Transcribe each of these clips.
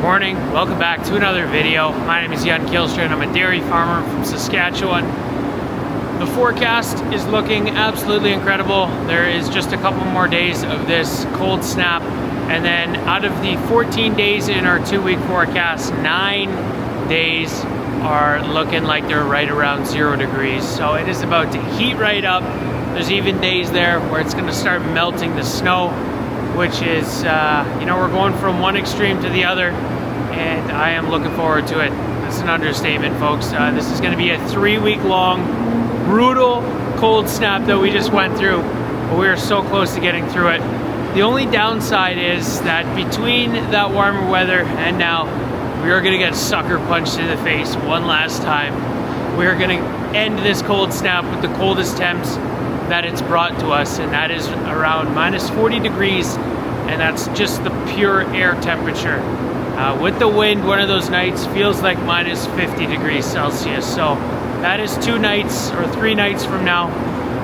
morning, welcome back to another video. My name is Neline and I'm a dairy farmer from Saskatchewan. The forecast is looking absolutely incredible. There is just a couple more days of this cold snap, and then out of the 14 days in our 2-week forecast, 9 days are looking like they're right around 0 degrees. So it is about to heat right up. There's even days there where it's going to start melting the snow, which is, we're going from one extreme to the other, and I am looking forward to it. That's an understatement, folks. This is going to be a 3-week long, brutal cold snap that we just went through, but we are so close to getting through it. The only downside is that between that warmer weather and now, we are going to get sucker punched in the face one last time. We are going to end this cold snap with the coldest temps that it's brought to us, and that is around minus 40 degrees, and that's just the pure air temperature. With the wind, one of those nights feels like minus 50 degrees Celsius. So that is 2 nights or 3 nights from now.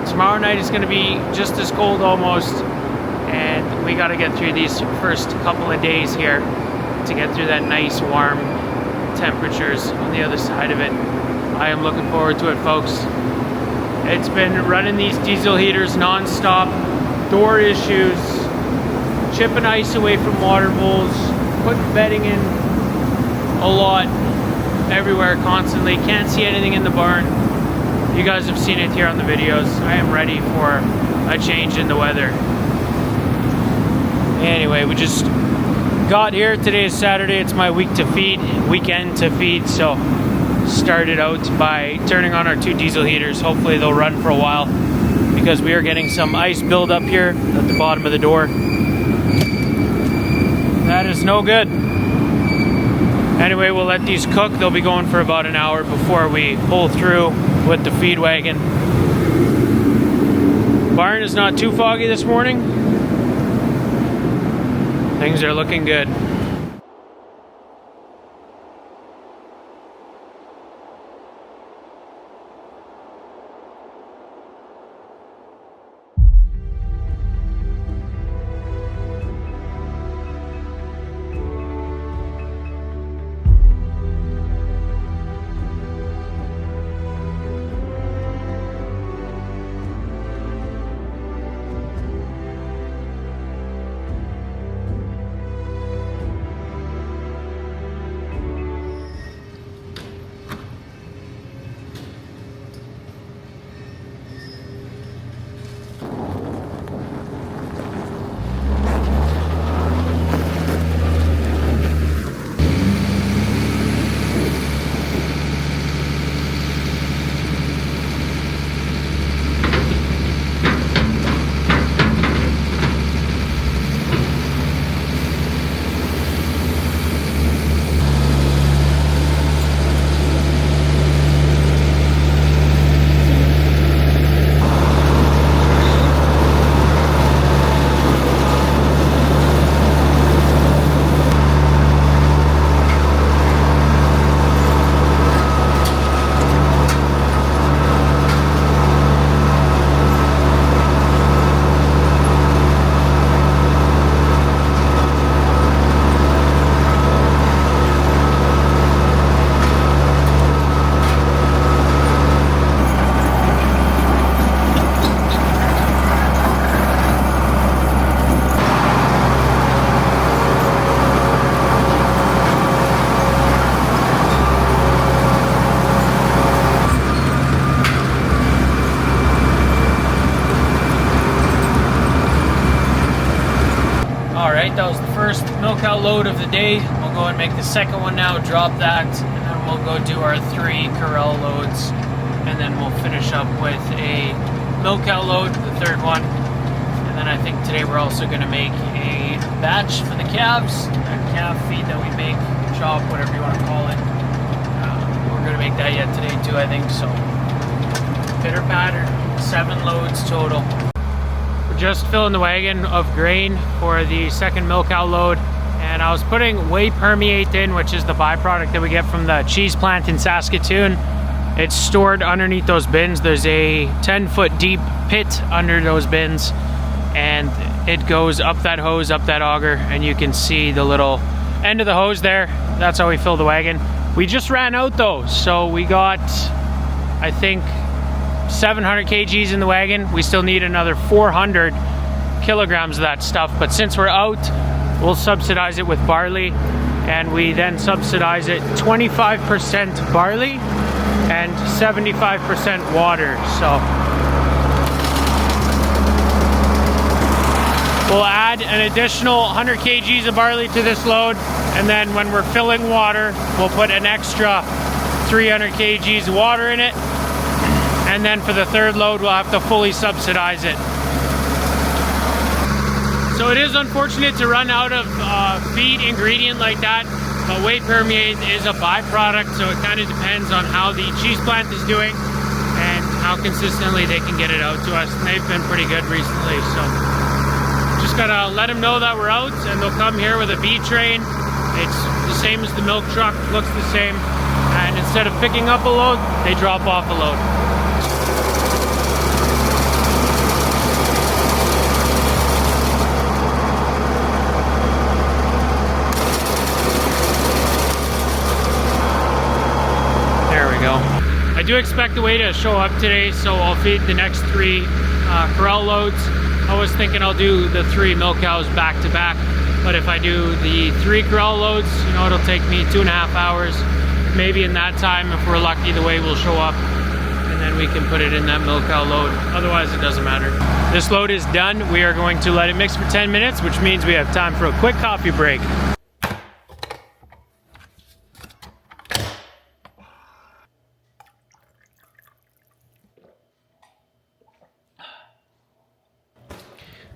Tomorrow night is going to be just as cold almost, and we got to get through these first couple of days here to get through that nice warm temperatures on the other side of it. I am looking forward to it, folks. It's been running these diesel heaters non-stop, door issues, chipping ice away from water bowls, putting bedding in a lot, everywhere, constantly. Can't see anything in the barn. You guys have seen it here on the videos. I am ready for a change in the weather. Anyway, we just got here. Today is Saturday. It's my weekend to feed, so started out by turning on our 2 diesel heaters. Hopefully they'll run for a while, because we are getting some ice buildup here at the bottom of the door. That is no good. Anyway, we'll let these cook. They'll be going for about an hour before we pull through with the feed wagon. Barn is not too foggy this morning. Things are looking good. That was the first milk out load of the day. We'll go and make the second one now, drop that, and then we'll go do our 3 corral loads, and then we'll finish up with a milk out load, the third one. And then I think today we're also going to make a batch for the calves, that calf feed that we make, chop, whatever you want to call it. We're going to make that yet today too, I think. So pitter patter, 7 loads total. Just filling the wagon of grain for the second milk out load, and I was putting whey permeate in, which is the byproduct that we get from the cheese plant in Saskatoon. It's stored underneath those bins. There's a 10-foot deep pit under those bins, and it goes up that hose, up that auger, and you can see the little end of the hose there. That's how we fill the wagon. We just ran out though, so we got, I think, 700 kgs in the wagon. We still need another 400 kilograms of that stuff, but since we're out, we'll subsidize it with barley, and we then subsidize it 25% barley and 75% water. So we'll add an additional 100 kgs of barley to this load, and then when we're filling water, we'll put an extra 300 kgs of water in it, and then for the third load, we'll have to fully subsidize it. So it is unfortunate to run out of feed ingredient like that, but whey permeate is a byproduct, so it kind of depends on how the cheese plant is doing and how consistently they can get it out to us. And they've been pretty good recently, so just gotta let them know that we're out, and they'll come here with a B train. It's the same as the milk truck, looks the same, and instead of picking up a load, they drop off a load. I do expect the whey to show up today, so I'll feed the next 3 corral loads. I was thinking I'll do the 3 milk cows back to back, but if I do the 3 corral loads, you know, it'll take me 2.5 hours. Maybe in that time, if we're lucky, the whey will show up, and then we can put it in that milk cow load. Otherwise, it doesn't matter. This load is done. We are going to let it mix for 10 minutes, which means we have time for a quick coffee break.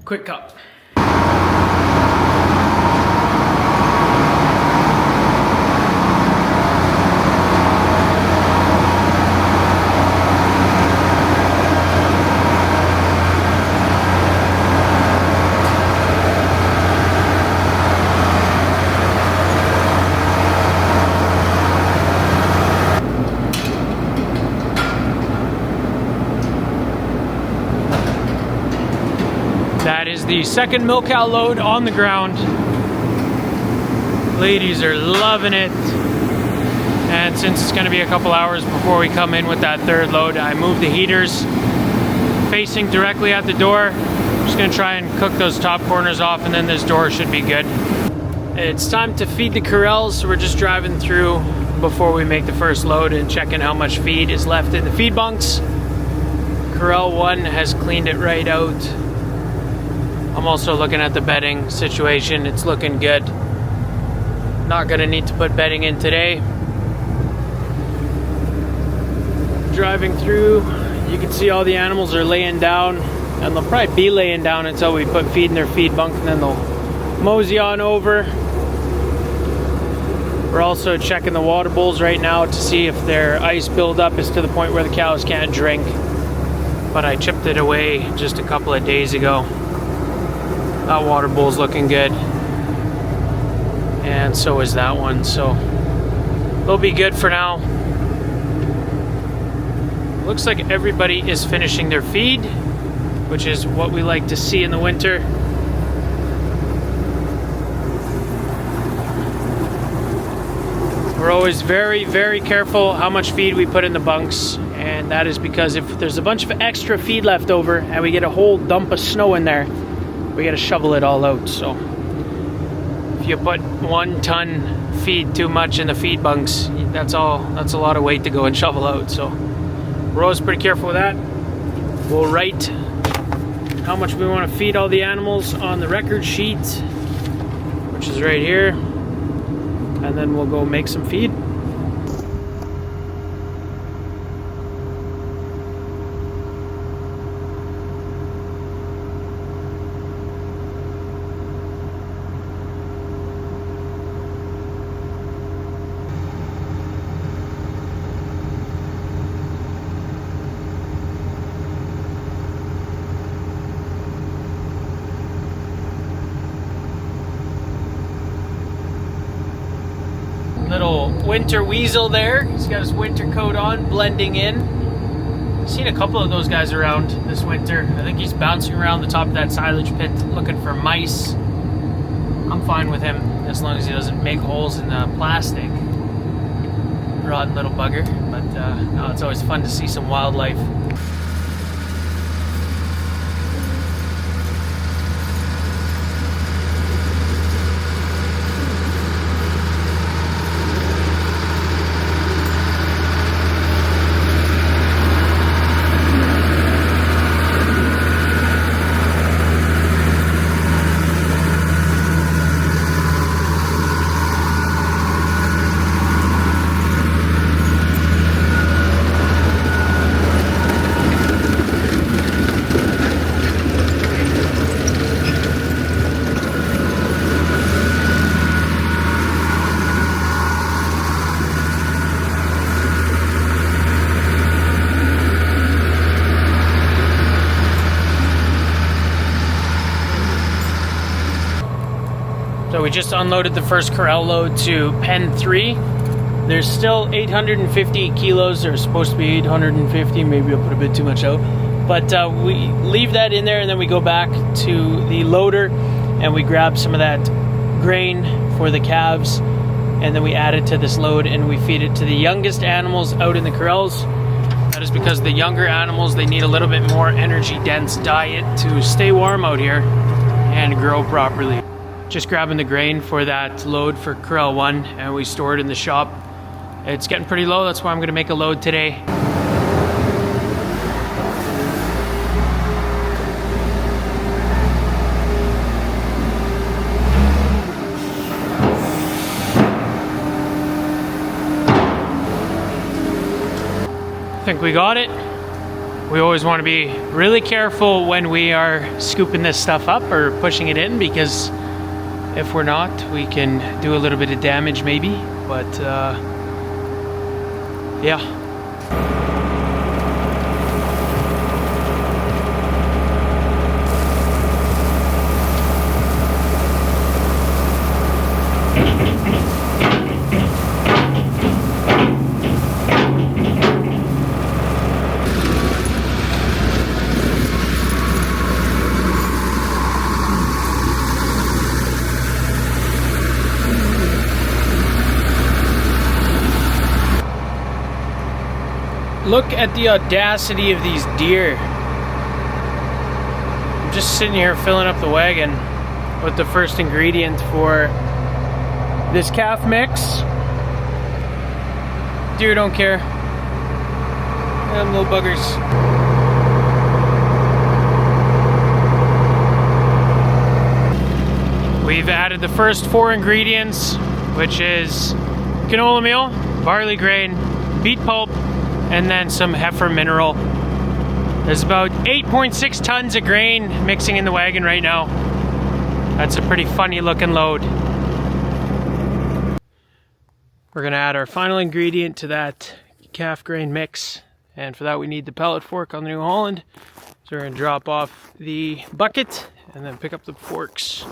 Quick cup. That is the second milk cow load on the ground. Ladies are loving it. And since it's gonna be a couple hours before we come in with that third load, I moved the heaters facing directly at the door. I'm just gonna try and cook those top corners off, and then this door should be good. It's time to feed the corrals, so we're just driving through before we make the first load and checking how much feed is left in the feed bunks. Corral 1 has cleaned it right out. I'm also looking at the bedding situation. It's looking good. Not gonna need to put bedding in today. Driving through, you can see all the animals are laying down, and they'll probably be laying down until we put feed in their feed bunk, and then they'll mosey on over. We're also checking the water bowls right now to see if their ice buildup is to the point where the cows can't drink. But I chipped it away just a couple of days ago. That water bowl's looking good, and so is that one, so they'll be good for now. Looks like everybody is finishing their feed, which is what we like to see in the winter. We're always very, very careful how much feed we put in the bunks, and that is because if there's a bunch of extra feed left over and we get a whole dump of snow in there, we gotta shovel it all out. So if you put 1 ton feed too much in the feed bunks, that's a lot of weight to go and shovel out. So we're always pretty careful with that. We'll write how much we want to feed all the animals on the record sheet, which is right here, and then we'll go make some feed. Little winter weasel there. He's got his winter coat on, blending in. I've seen a couple of those guys around this winter. I think he's bouncing around the top of that silage pit looking for mice. I'm fine with him as long as he doesn't make holes in the plastic. Rotten little bugger. But no, it's always fun to see some wildlife. So we just unloaded the first corral load to pen 3. There's still 850 kilos. There's supposed to be 850. Maybe I'll put a bit too much out. But we leave that in there and then we go back to the loader and we grab some of that grain for the calves. And then we add it to this load and we feed it to the youngest animals out in the corrals. That is because the younger animals, they need a little bit more energy dense diet to stay warm out here and grow properly. Just grabbing the grain for that load for corral 1 and we store it in the shop. It's getting pretty low, that's why I'm going to make a load today. I think we got it. We always want to be really careful when we are scooping this stuff up or pushing it in, because if we're not, we can do a little bit of damage maybe, but yeah. Look at the audacity of these deer. I'm just sitting here filling up the wagon with the first ingredient for this calf mix. Deer don't care. Them little buggers. We've added the first 4 ingredients, which is canola meal, barley grain, beet pulp, and then some heifer mineral. There's about 8.6 tons of grain mixing in the wagon right now. That's a pretty funny looking load. We're gonna add our final ingredient to that calf grain mix, and for that we need the pellet fork on the New Holland. So we're gonna drop off the bucket and then pick up the forks.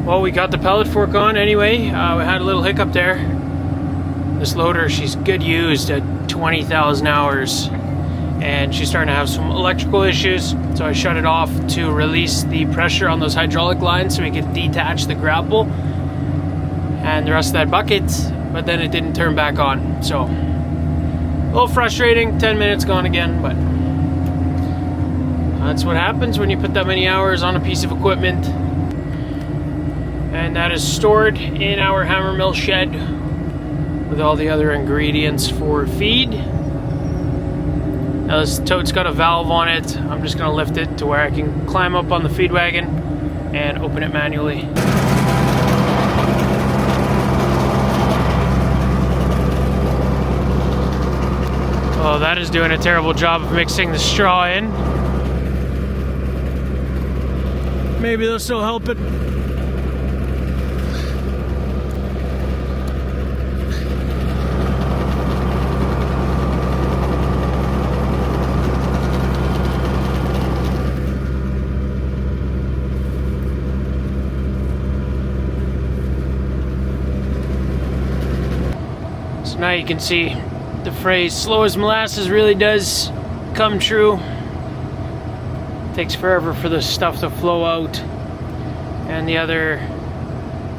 Well, we got the pellet fork on anyway. We had a little hiccup there. This loader, she's good used at 20,000 hours and she's starting to have some electrical issues. So I shut it off to release the pressure on those hydraulic lines so we could detach the grapple and the rest of that bucket, but then it didn't turn back on. So a little frustrating, 10 minutes gone again, but that's what happens when you put that many hours on a piece of equipment. And that is stored in our hammer mill shed with all the other ingredients for feed. Now this tote's got a valve on it. I'm just gonna lift it to where I can climb up on the feed wagon and open it manually. Oh, that is doing a terrible job of mixing the straw in. Maybe this will help it. So now you can see the phrase slow as molasses really does come true. Takes forever for the stuff to flow out. And the other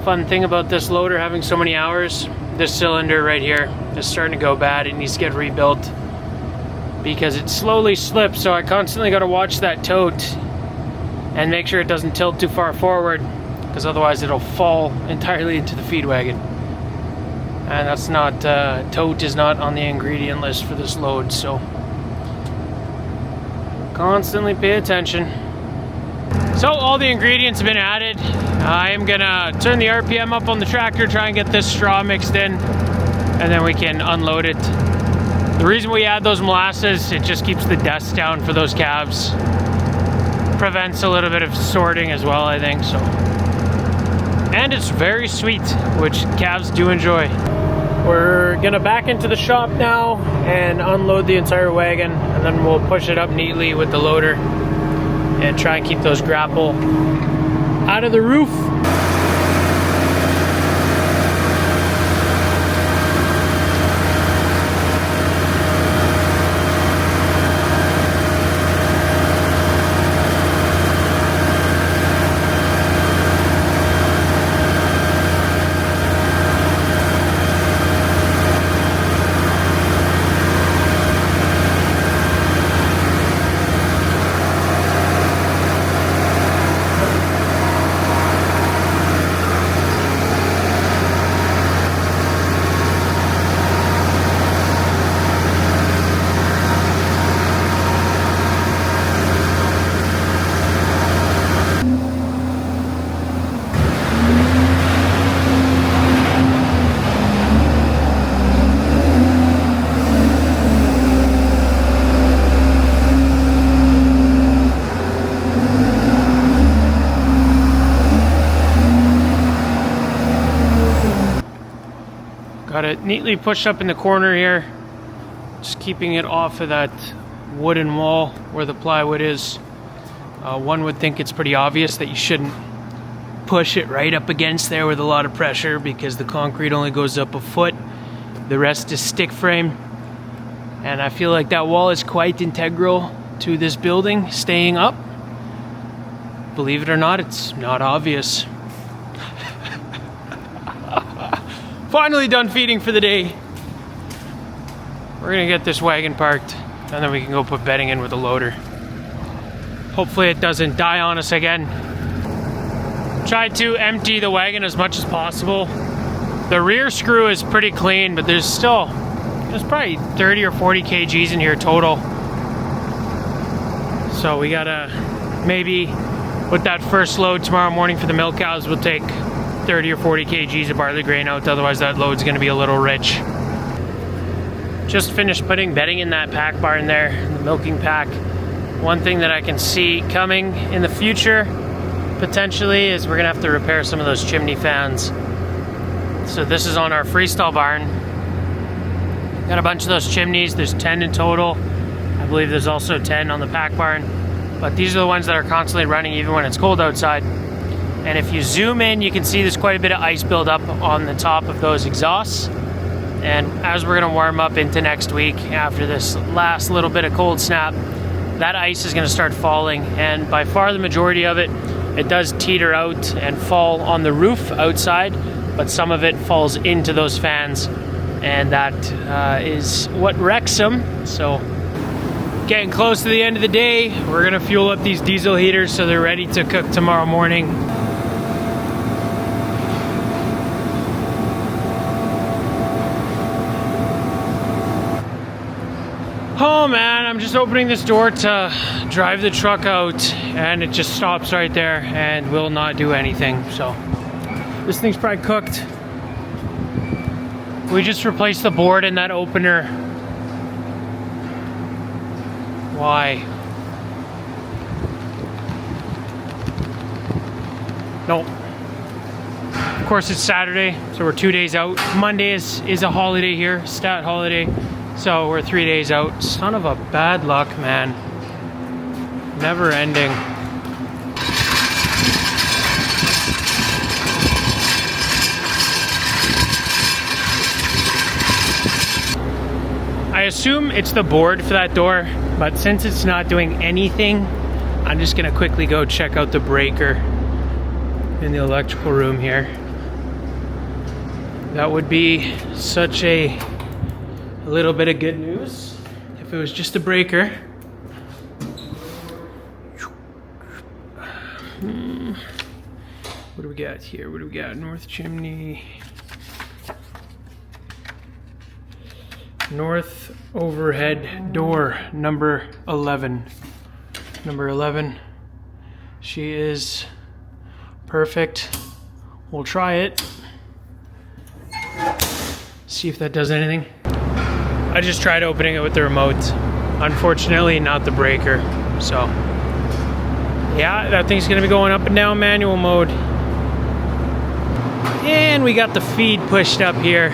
fun thing about this loader having so many hours, this cylinder right here is starting to go bad. It needs to get rebuilt because it slowly slips, so I constantly got to watch that tote and make sure it doesn't tilt too far forward, because otherwise it'll fall entirely into the feed wagon. And that's not, tote is not on the ingredient list for this load, so constantly pay attention. So all the ingredients have been added. I am gonna turn the RPM up on the tractor, try and get this straw mixed in, and then we can unload it. The reason we add those molasses, it just keeps the dust down for those calves. Prevents a little bit of sorting as well, I think, so. And it's very sweet, which calves do enjoy. We're gonna back into the shop now and unload the entire wagon, and then we'll push it up neatly with the loader and try and keep those grapple out of the roof. Got it neatly pushed up in the corner here, just keeping it off of that wooden wall where the plywood is. One would think it's pretty obvious that you shouldn't push it right up against there with a lot of pressure, because the concrete only goes up a foot. The rest is stick frame. And I feel like that wall is quite integral to this building staying up. Believe it or not, it's not obvious. Finally done feeding for the day. We're gonna get this wagon parked, and then we can go put bedding in with the loader. Hopefully it doesn't die on us again. Tried to empty the wagon as much as possible. The rear screw is pretty clean, but there's probably 30 or 40 kgs in here total. So we gotta, maybe with that first load tomorrow morning for the milk cows, we'll take 30 or 40 kgs of barley grain out, otherwise that load's gonna be a little rich. Just finished putting bedding in that pack barn there, the milking pack. One thing that I can see coming in the future, potentially, is we're gonna have to repair some of those chimney fans. So this is on our freestyle barn. Got a bunch of those chimneys, there's 10 in total. I believe there's also 10 on the pack barn. But these are the ones that are constantly running even when it's cold outside. And if you zoom in, you can see there's quite a bit of ice buildup on the top of those exhausts. And as we're gonna warm up into next week, after this last little bit of cold snap, that ice is gonna start falling. And by far the majority of it, it does teeter out and fall on the roof outside, but some of it falls into those fans. And that is what wrecks them. So getting close to the end of the day, we're gonna fuel up these diesel heaters so they're ready to cook tomorrow morning. Oh man, I'm just opening this door to drive the truck out, and it just stops right there and will not do anything. So this thing's probably cooked. We just replaced the board in that opener. Why? Nope. Of course it's Saturday, so we're 2 days out. Monday is a holiday here, stat holiday. So we're 3 days out. Son of a bad luck, man. Never ending. assume it's the board for that door, but since it's not doing anything, I'm just gonna quickly go check out the breaker in the electrical room here. That would be such a little bit of good news if it was just a breaker. What do we got here? What do we got? North chimney. North overhead door, number 11. Number 11. She is perfect. We'll try it. See if that does anything. I just tried opening it with the remote. Unfortunately, not the breaker. So, yeah, that thing's gonna be going up and down manual mode. And we got the feed pushed up here.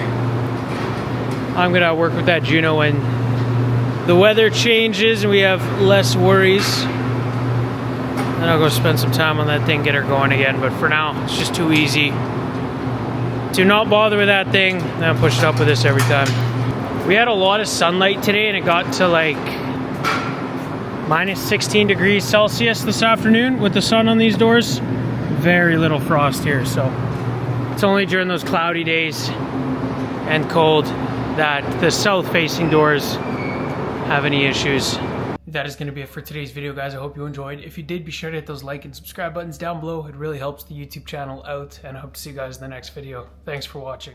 I'm gonna work with that Juno when the weather changes and we have less worries. Then I'll go spend some time on that thing, get her going again. But for now, it's just too easy to not bother with that thing. And I'll push it up with this every time. We had a lot of sunlight today and it got to like minus 16 degrees Celsius this afternoon with the sun on these doors. Very little frost here, so it's only during those cloudy days and cold that the south-facing doors have any issues. That is going to be it for today's video, guys. I hope you enjoyed. If you did, be sure to hit those like and subscribe buttons down below. It really helps the YouTube channel out, and I hope to see you guys in the next video. Thanks for watching.